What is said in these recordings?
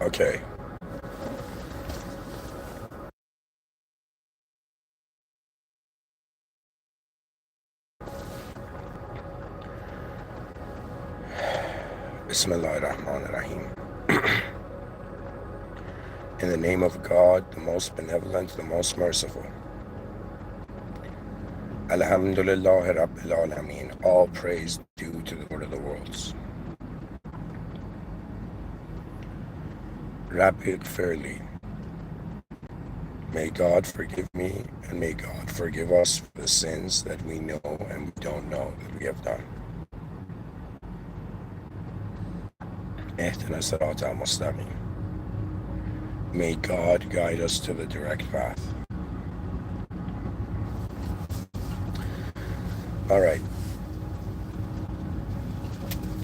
Okay. Bismillahirrahmanirrahim. In the name of God, the most benevolent, the most merciful. Alhamdulillah Rabbil Alameen. All praise due to the Lord of the worlds. Rabbi fairly. May God forgive me, and may God forgive us for the sins that we know and we don't know that we have done. Ihdina sirata al-mustaqim. May God guide us to the direct path. All right.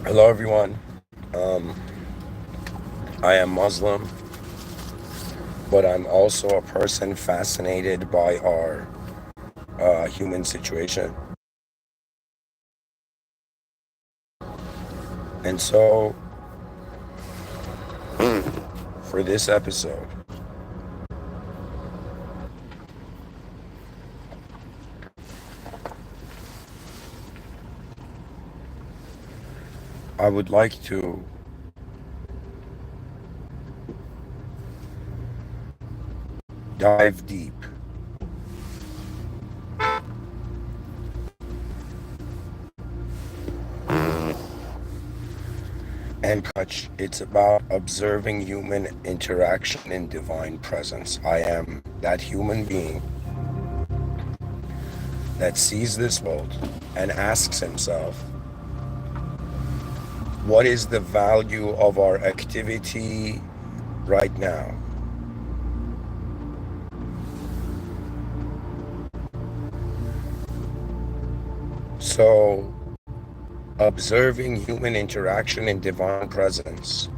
Hello, everyone. I am Muslim, but I'm also a person fascinated by our human situation. And so, for this episode, I would like to dive deep and touch. It's about observing human interaction in divine presence. I am that human being that sees this world and asks himself, what is the value of our activity right now? So, observing human interaction in divine presence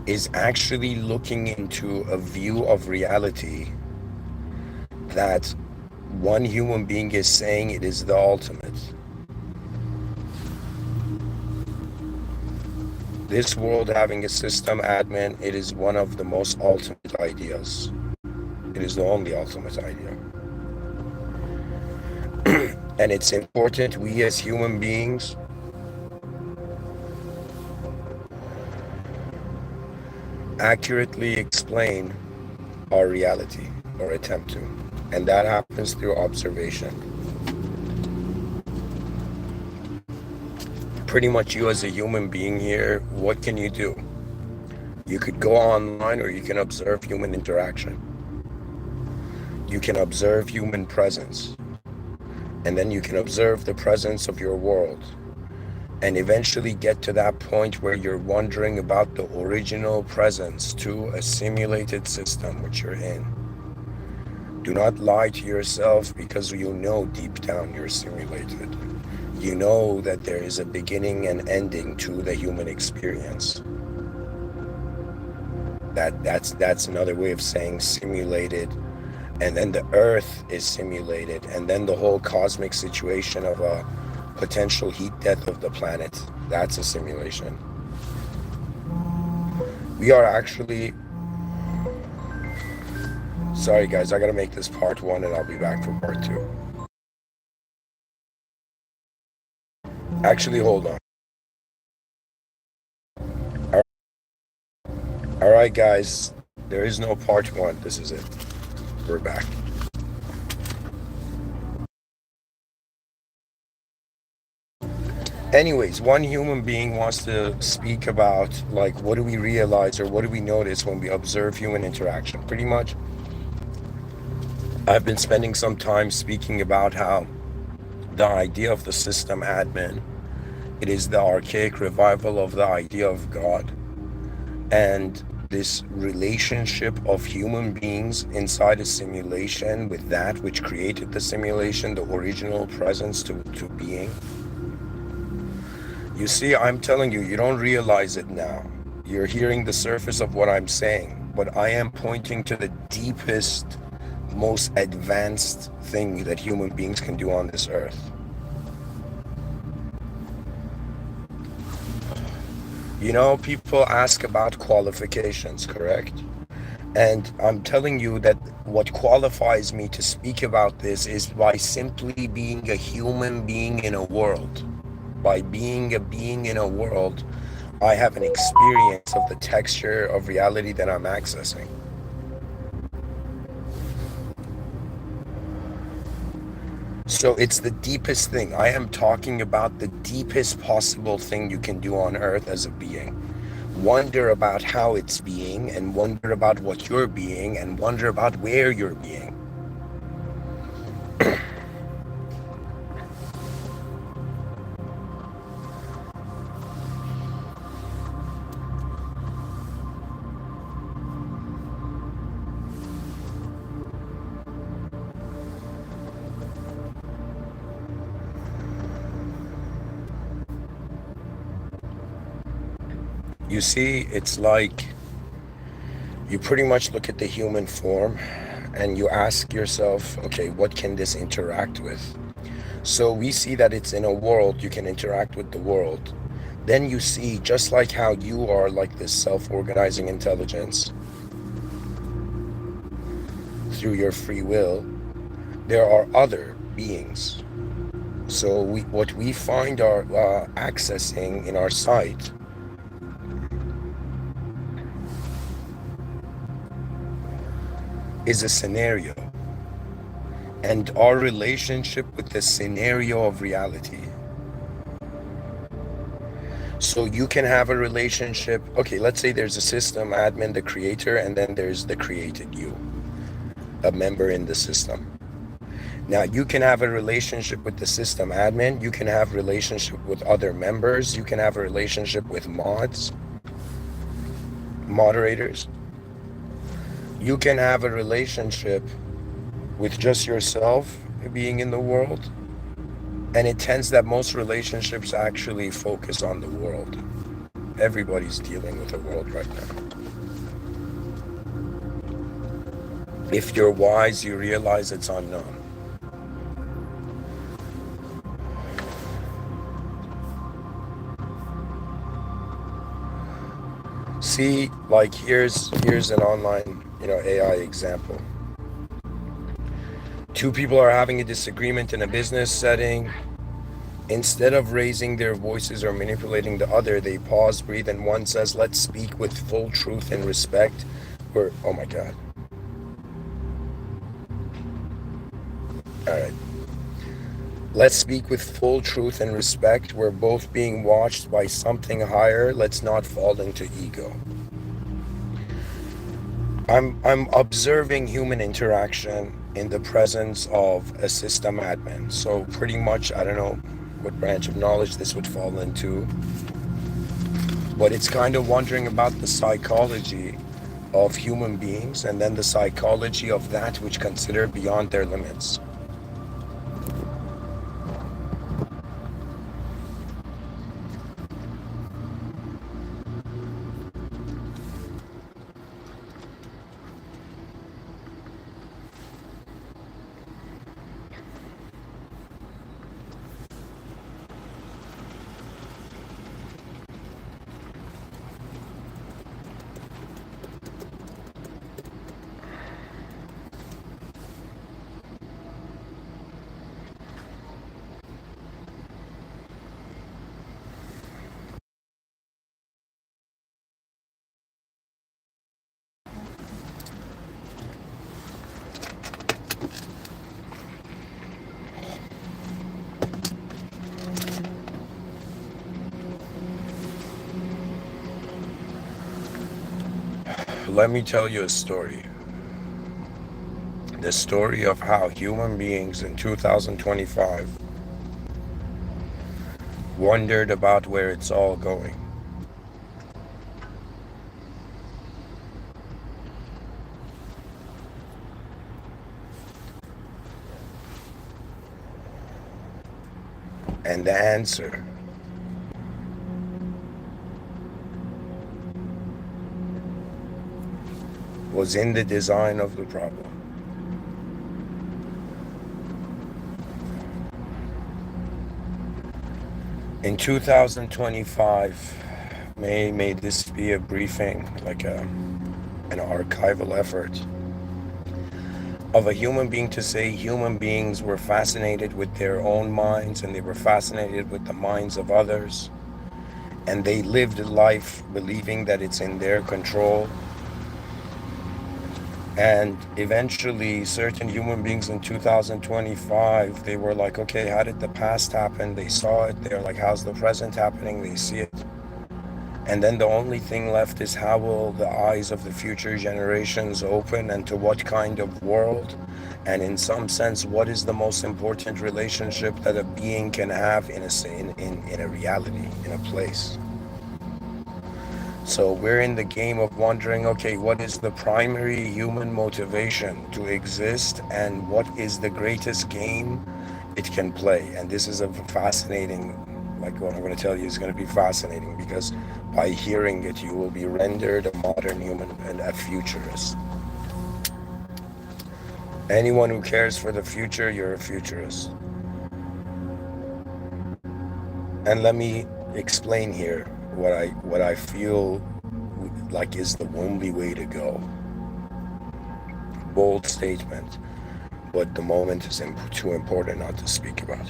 is actually looking into a view of reality that one human being is saying it is the ultimate. This world having a system admin, it is one of the most ultimate ideas. It is the only ultimate idea. And it's important we as human beings accurately explain our reality, or attempt to. And that happens through observation. Pretty much you as a human being here, what can you do? You could go online, or you can observe human interaction. You can observe human presence. And then you can observe the presence of your world. And eventually get to that point where you're wondering about the original presence to a simulated system which you're in. Do not lie to yourself, because you know deep down you're simulated. You know that there is a beginning and ending to the human experience. That's another way of saying simulated. And then the earth is simulated, and then the whole cosmic situation of a potential heat death of the planet, that's a simulation. We are actually, sorry guys, I gotta make this part 1 and I'll be back for part 2. Actually, hold on. Alright guys, there is no part 1, this is it. We're back. Anyways, one human being wants to speak about, like, what do we realize or what do we notice when we observe human interaction? Pretty much, I've been spending some time speaking about how the idea of the system admin, it is the archaic revival of the idea of God, and this relationship of human beings inside a simulation with that which created the simulation, the original presence to being. You see, I'm telling you, you don't realize it now. You're hearing the surface of what I'm saying, but I am pointing to the deepest, most advanced thing that human beings can do on this earth. You know, people ask about qualifications, correct? And I'm telling you that what qualifies me to speak about this is by simply being a human being in a world. By being a being in a world, I have an experience of the texture of reality that I'm accessing. So it's the deepest thing. I am talking about the deepest possible thing you can do on earth as a being. Wonder about how it's being, and wonder about what you're being, and wonder about where you're being. You see, it's like you pretty much look at the human form and you ask yourself, okay, what can this interact with? So we see that it's in a world, you can interact with the world. Then you see, just like how you are like this self-organizing intelligence through your free will, there are other beings. So what we find our accessing in our sight is a scenario, and our relationship with the scenario of reality. So you can have a relationship, okay, let's say there's a system admin, the creator, and then there's the created you, a member in the system. Now you can have a relationship with the system admin, you can have relationship with other members, you can have a relationship with moderators. You can have a relationship with just yourself being in the world. And it tends that most relationships actually focus on the world. Everybody's dealing with the world right now. If you're wise, you realize it's unknown. See, like here's an online, AI example. Two people are having a disagreement in a business setting. Instead of raising their voices or manipulating the other, they pause, breathe, and one says, let's speak with full truth and respect. Oh my God. All right. Let's speak with full truth and respect. We're both being watched by something higher. Let's not fall into ego. I'm observing human interaction in the presence of a system admin. So pretty much, I don't know what branch of knowledge this would fall into, but it's kind of wondering about the psychology of human beings and then the psychology of that which consider beyond their limits. Let me tell you a story. The story of how human beings in 2025 wondered about where it's all going. And the answer was in the design of the problem. In 2025, May this be a briefing, like an archival effort of a human being to say human beings were fascinated with their own minds and they were fascinated with the minds of others, and they lived life believing that it's in their control. And eventually certain human beings in 2025, they were like, okay, how did the past happen? They saw it, they're like, how's the present happening? They see it. And then the only thing left is, how will the eyes of the future generations open, and to what kind of world? And in some sense, what is the most important relationship that a being can have in a reality, in a place? So we're in the game of wondering, okay, what is the primary human motivation to exist, and what is the greatest game it can play? And this is a fascinating, like what I'm going to tell you is going to be fascinating, because by hearing it, you will be rendered a modern human and a futurist. Anyone who cares for the future, you're a futurist. And let me explain here what I feel like is the only way to go. Bold statement, but the moment is too important not to speak about.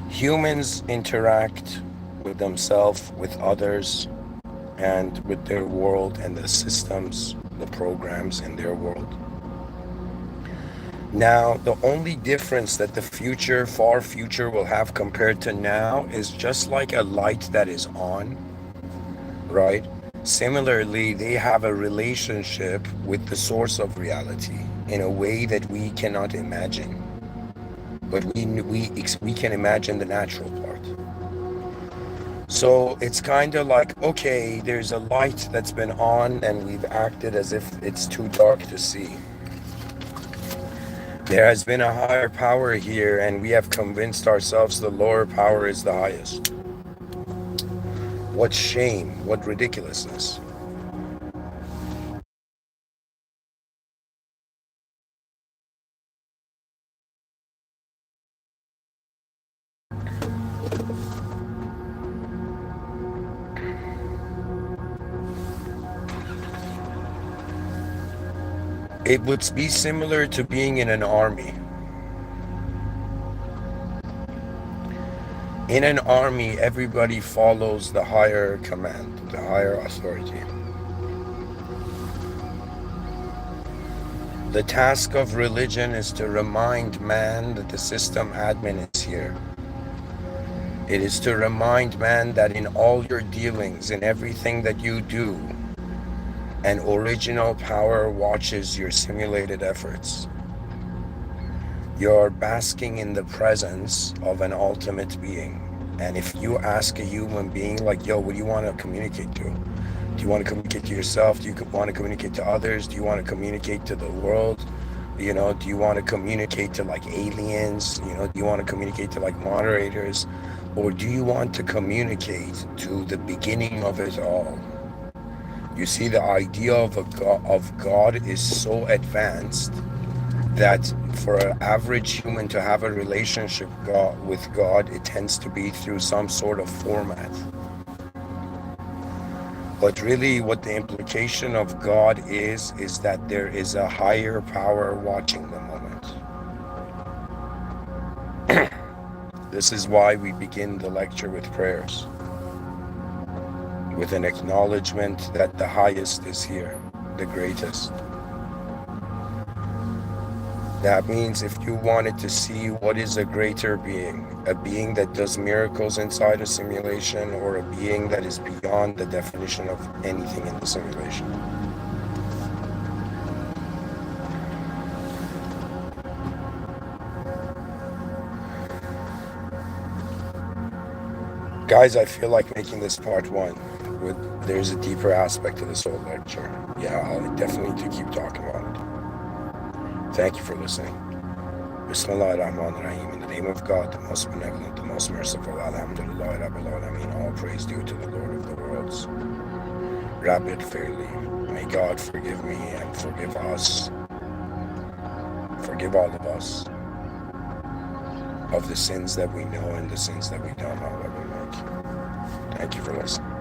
Humans interact with themselves, with others, and with their world and the systems, the programs in their world. Now, the only difference that the future, far future, will have compared to now is just like a light that is on, right? Similarly, they have a relationship with the source of reality in a way that we cannot imagine. But we can imagine the natural part. So it's kind of like, okay, there's a light that's been on and we've acted as if it's too dark to see. There has been a higher power here, and we have convinced ourselves the lower power is the highest. What shame, what ridiculousness. It would be similar to being in an army. In an army, everybody follows the higher command, the higher authority. The task of religion is to remind man that the system admin is here. It is to remind man that in all your dealings, in everything that you do, an original power watches your simulated efforts. You're basking in the presence of an ultimate being. And if you ask a human being, like, yo, what do you want to communicate to? Do you want to communicate to yourself? Do you want to communicate to others? Do you want to communicate to the world? You know, do you want to communicate to like aliens? You know, do you want to communicate to like moderators? Or do you want to communicate to the beginning of it all? You see, the idea of God is so advanced that for an average human to have a relationship with God, it tends to be through some sort of format. But really what the implication of God is that there is a higher power watching the moment. This is why we begin the lecture with prayers, with an acknowledgement that the highest is here, the greatest. That means if you wanted to see what is a greater being, a being that does miracles inside a simulation, or a being that is beyond the definition of anything in the simulation. Guys, I feel like making this part one. There's a deeper aspect to this whole lecture. Yeah, I'll definitely need to keep talking about it. Thank you for listening. Bismillah ar-Rahman ar-Rahim. In the name of God, the most benevolent, the most merciful. Alhamdulillah Rabbil Alameen. All praise due to the Lord of the worlds. Rabbi fairly. May God forgive me and forgive us, forgive all of us, of the sins that we know and the sins that we don't know that we make. Thank you for listening.